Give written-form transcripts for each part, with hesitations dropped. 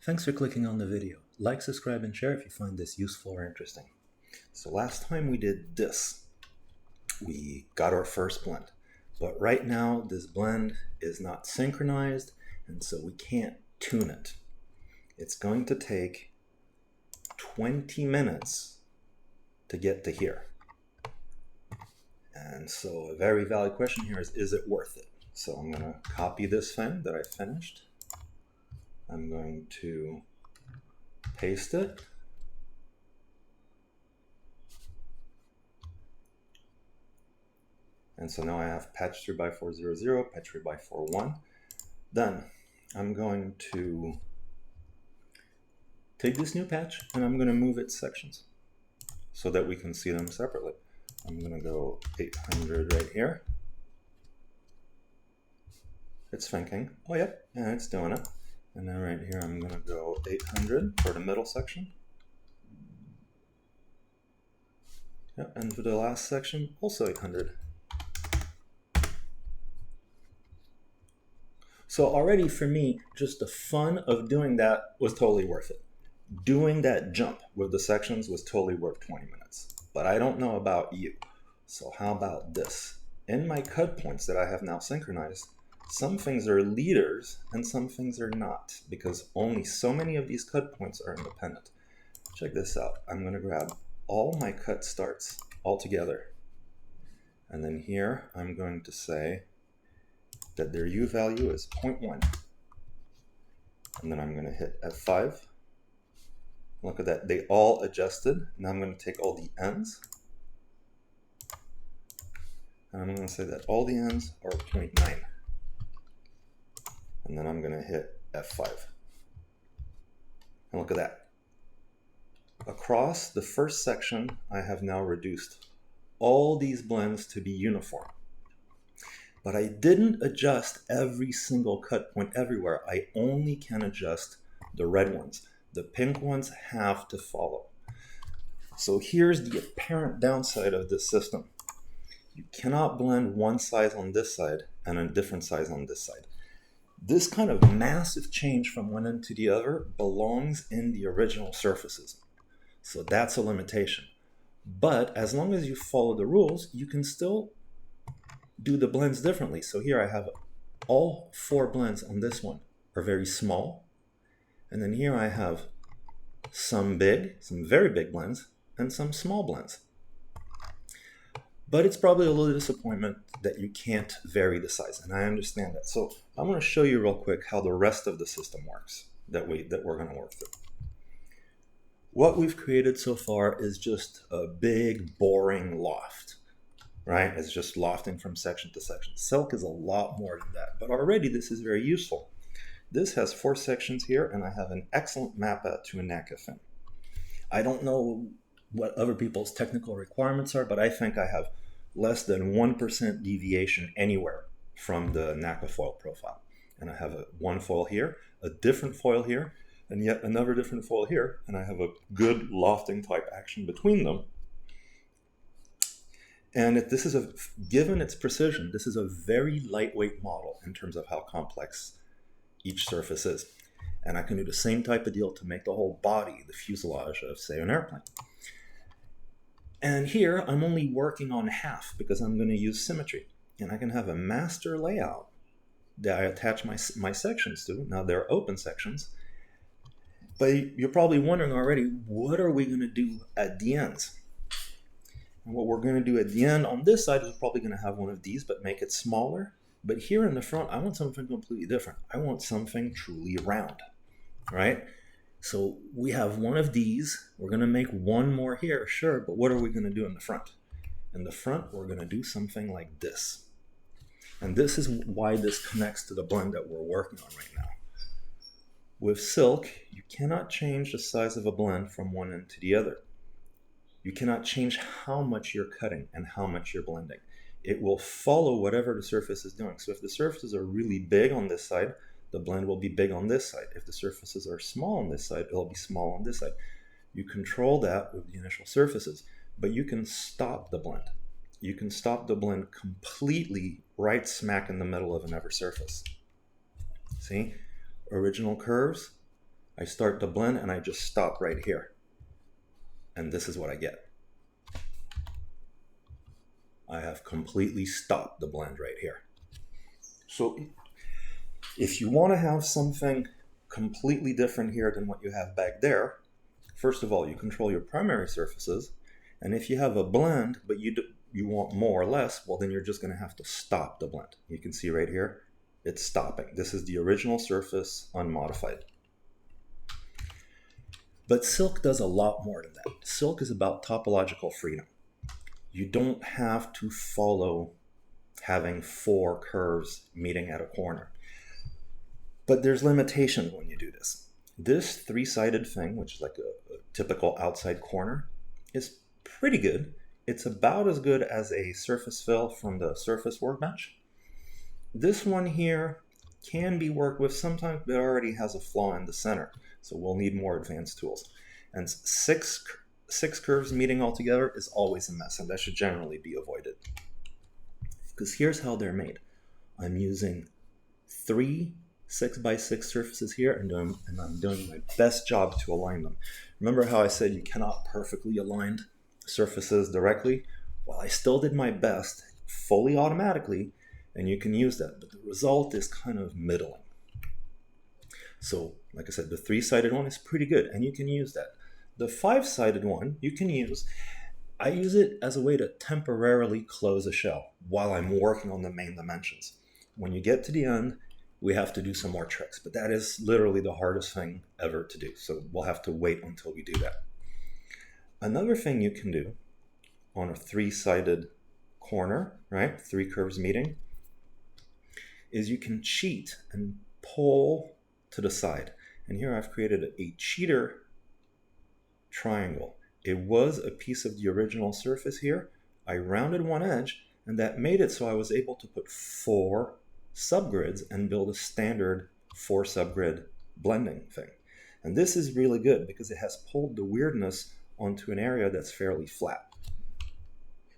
Thanks for clicking on the video. Like, subscribe, and share if you find this useful or interesting. So last time we did this. We got our first blend. But right now, this blend is not synchronized, and so we can't tune it. It's going to take 20 minutes to get to here. And so a very valid question here is it worth it? So I'm going to copy this thing that I finished. I'm going to paste it. And so now I have patch 3x400, patch 3x41. Then I'm going to take this new patch and I'm going to move its sections so that we can see them separately. I'm going to go 800 right here. It's thinking, oh yep, yeah, it's doing it. And then right here I'm going to go 800 for the middle section. Yeah, and for the last section, also 800. So already for me, just the fun of doing that was totally worth it. Doing that jump with the sections was totally worth 20 minutes. But I don't know about you. So how about this? In my cut points that I have now synchronized, some things are leaders and some things are not, because only so many of these cut points are independent. Check this out. I'm going to grab all my cut starts all together. And then here I'm going to say that their U value is 0.1. And then I'm going to hit F5. Look at that, they all adjusted. Now I'm going to take all the ends. And I'm going to say that all the ends are 0.9. And then I'm going to hit F5. And look at that. Across the first section, I have now reduced all these blends to be uniform. But I didn't adjust every single cut point everywhere. I only can adjust the red ones. The pink ones have to follow. So here's the apparent downside of this system. You cannot blend one size on this side and a different size on this side. This kind of massive change from one end to the other belongs in the original surfaces. So that's a limitation. But as long as you follow the rules, you can still do the blends differently. So here I have all 4 blends on this one are very small. And then here I have some big, some very big blends, and some small blends. But it's probably a little disappointment that you can't vary the size, and I understand that. So I'm going to show you real quick how the rest of the system works that we're going to work through. What we've created so far is just a big, boring loft, right? It's just lofting from section to section. Silk is a lot more than that, but already this is very useful. This has 4 sections here, and I have an excellent map out to a NACA fin. I don't know what other people's technical requirements are, but I think I have less than 1% deviation anywhere from the NACA foil profile. And I have one foil here, a different foil here, and yet another different foil here, and I have a good lofting type action between them. And this is given its precision, this is a very lightweight model in terms of how complex each surface is. And I can do the same type of deal to make the whole body, the fuselage of, say, an airplane. And here I'm only working on half because I'm going to use symmetry. And I can have a master layout that I attach my sections to. Now they're open sections. But you're probably wondering already, what are we going to do at the ends? And what we're going to do at the end on this side is probably going to have one of these, but make it smaller. But here in the front, I want something completely different. I want something truly round, right? So we have one of these. We're going to make one more here, sure, but what are we going to do in the front? In the front, we're going to do something like this. And this is why this connects to the blend that we're working on right now. With silk, you cannot change the size of a blend from one end to the other. You cannot change how much you're cutting and how much you're blending. It will follow whatever the surface is doing. So if the surfaces are really big on this side, the blend will be big on this side. If the surfaces are small on this side, it'll be small on this side. You control that with the initial surfaces, but you can stop the blend. You can stop the blend completely right smack in the middle of another surface. See? Original curves, I start to blend and I just stop right here. And this is what I get. I have completely stopped the blend right here. So if you want to have something completely different here than what you have back there, first of all, you control your primary surfaces. And if you have a blend, but you want more or less, well, then you're just going to have to stop the blend. You can see right here, it's stopping. This is the original surface unmodified. But Silk does a lot more than that. Silk is about topological freedom. You don't have to follow having 4 curves meeting at a corner. But there's limitations when you do this. This 3-sided thing, which is like a typical outside corner, is pretty good. It's about as good as a surface fill from the Surface Workbench. This one here can be worked with sometimes, but it already has a flaw in the center. So we'll need more advanced tools. And 6 curves meeting all together is always a mess, and that should generally be avoided. Because here's how they're made. I'm using 3 6x6 surfaces here, and I'm doing my best job to align them. Remember how I said you cannot perfectly align surfaces directly? Well, I still did my best fully automatically, and you can use that, but the result is kind of middling. So, like I said, the 3-sided one is pretty good, and you can use that. The 5-sided one you can use. I use it as a way to temporarily close a shell while I'm working on the main dimensions. When you get to the end, we have to do some more tricks, but that is literally the hardest thing ever to do. So we'll have to wait until we do that. Another thing you can do on a 3-sided corner, right? 3 curves meeting, is you can cheat and pull to the side. And here I've created a cheater triangle. It was a piece of the original surface here. I rounded one edge, and that made it so I was able to put 4 subgrids and build a standard 4 subgrid blending thing. And this is really good because it has pulled the weirdness onto an area that's fairly flat.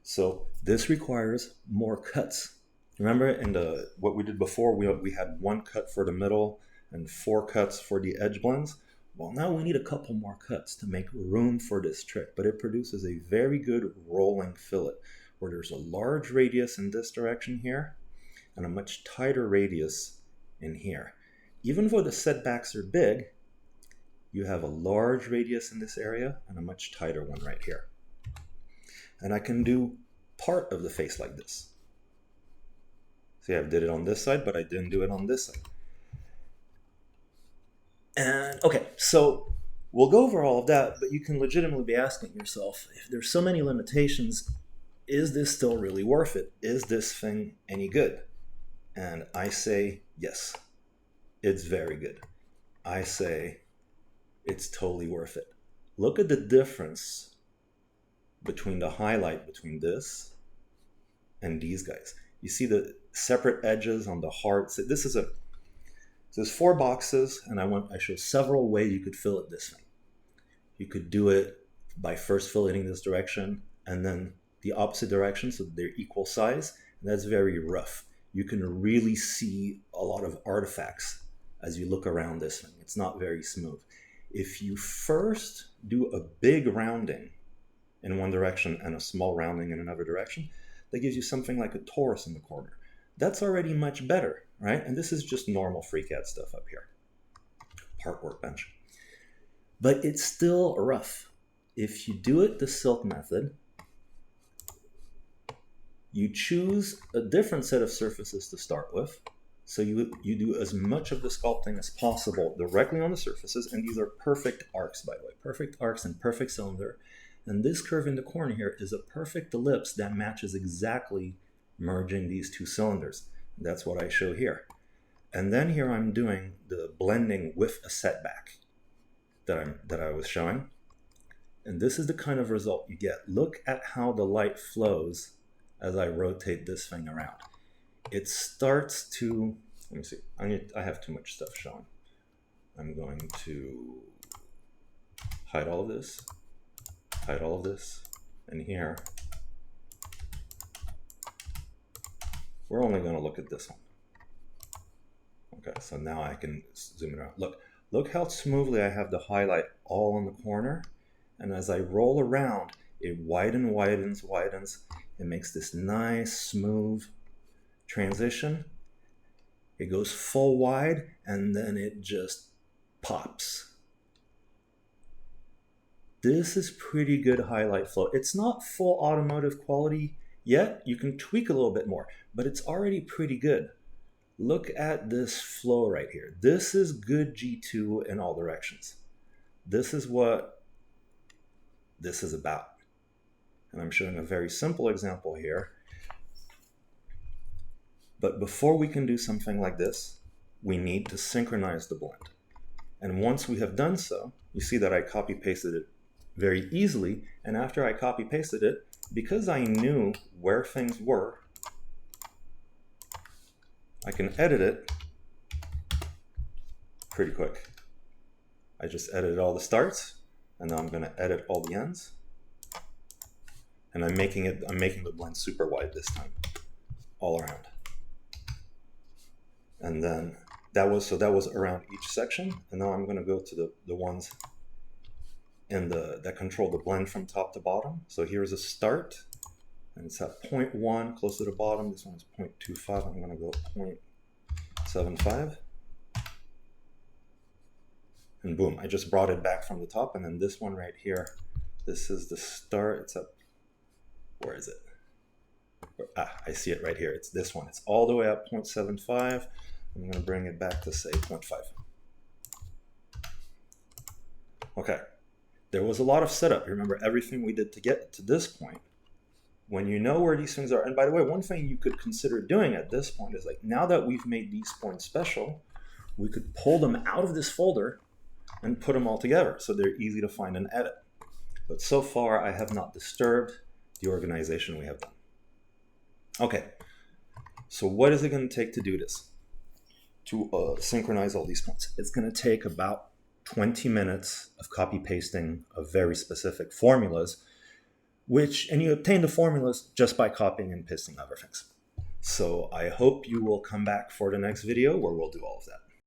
So this requires more cuts. Remember in what we did before, we had 1 cut for the middle and 4 cuts for the edge blends. Well, now we need a couple more cuts to make room for this trick, but it produces a very good rolling fillet where there's a large radius in this direction here and a much tighter radius in here. Even though the setbacks are big, you have a large radius in this area and a much tighter one right here. And I can do part of the face like this. See, I did it on this side, but I didn't do it on this side. And okay, so we'll go over all of that, but you can legitimately be asking yourself, if there's so many limitations, is this still really worth it? Is this thing any good? And I say, yes, it's very good. I say, it's totally worth it. Look at the difference between the highlight between this and these guys. You see the separate edges on the hearts. There's 4 boxes, and I show several ways you could fillet this thing. You could do it by first filleting this direction and then the opposite direction so they're equal size. And that's very rough. You can really see a lot of artifacts as you look around this thing. It's not very smooth. If you first do a big rounding in one direction and a small rounding in another direction, that gives you something like a torus in the corner. That's already much better, right? And this is just normal FreeCAD stuff up here, part workbench. But it's still rough. If you do it the Silk method, you choose a different set of surfaces to start with. So you do as much of the sculpting as possible directly on the surfaces, and these are perfect arcs, by the way, perfect arcs and perfect cylinder. And this curve in the corner here is a perfect ellipse that matches exactly merging these 2 cylinders. That's what I show here. And then here I'm doing the blending with a setback that I was showing. And this is the kind of result you get. Look at how the light flows as I rotate this thing around. It starts to, let me see, I have too much stuff showing. I'm going to hide all of this, and here, we're only going to look at this one. Okay, so now I can zoom it out. Look, Look how smoothly I have the highlight all in the corner. And as I roll around, it widens. It makes this nice, smooth transition. It goes full wide, and then it just pops. This is pretty good highlight flow. It's not full automotive quality yet. You can tweak a little bit more, but it's already pretty good. Look at this flow right here. This is good G2 in all directions. This is what this is about. And I'm showing a very simple example here. But before we can do something like this, we need to synchronize the blend. And once we have done so, you see that I copy pasted it very easily. And after I copy pasted it, because I knew where things were, I can edit it pretty quick. I just edited all the starts, and now I'm going to edit all the ends. And I'm making the blend super wide this time, all around. And then that was around each section. And now I'm going to go to the ones that control the blend from top to bottom. So here's a start, and it's at 0.1 close to the bottom. This one is 0.25. I'm going to go 0.75. And boom, I just brought it back from the top. And then this one right here, this is the start. It's up, where is it? I see it right here. It's this one. It's all the way up 0.75. I'm going to bring it back to say 0.5. Okay. There was a lot of setup. Remember everything we did to get to this point. When you know where these things are, and by the way, one thing you could consider doing at this point is like, now that we've made these points special, we could pull them out of this folder and put them all together so they're easy to find and edit. But so far, I have not disturbed the organization we have done. Okay, so what is it going to take to do this? To synchronize all these points? It's going to take about 20 minutes of copy pasting of very specific formulas, and you obtain the formulas just by copying and pasting other things. So I hope you will come back for the next video where we'll do all of that.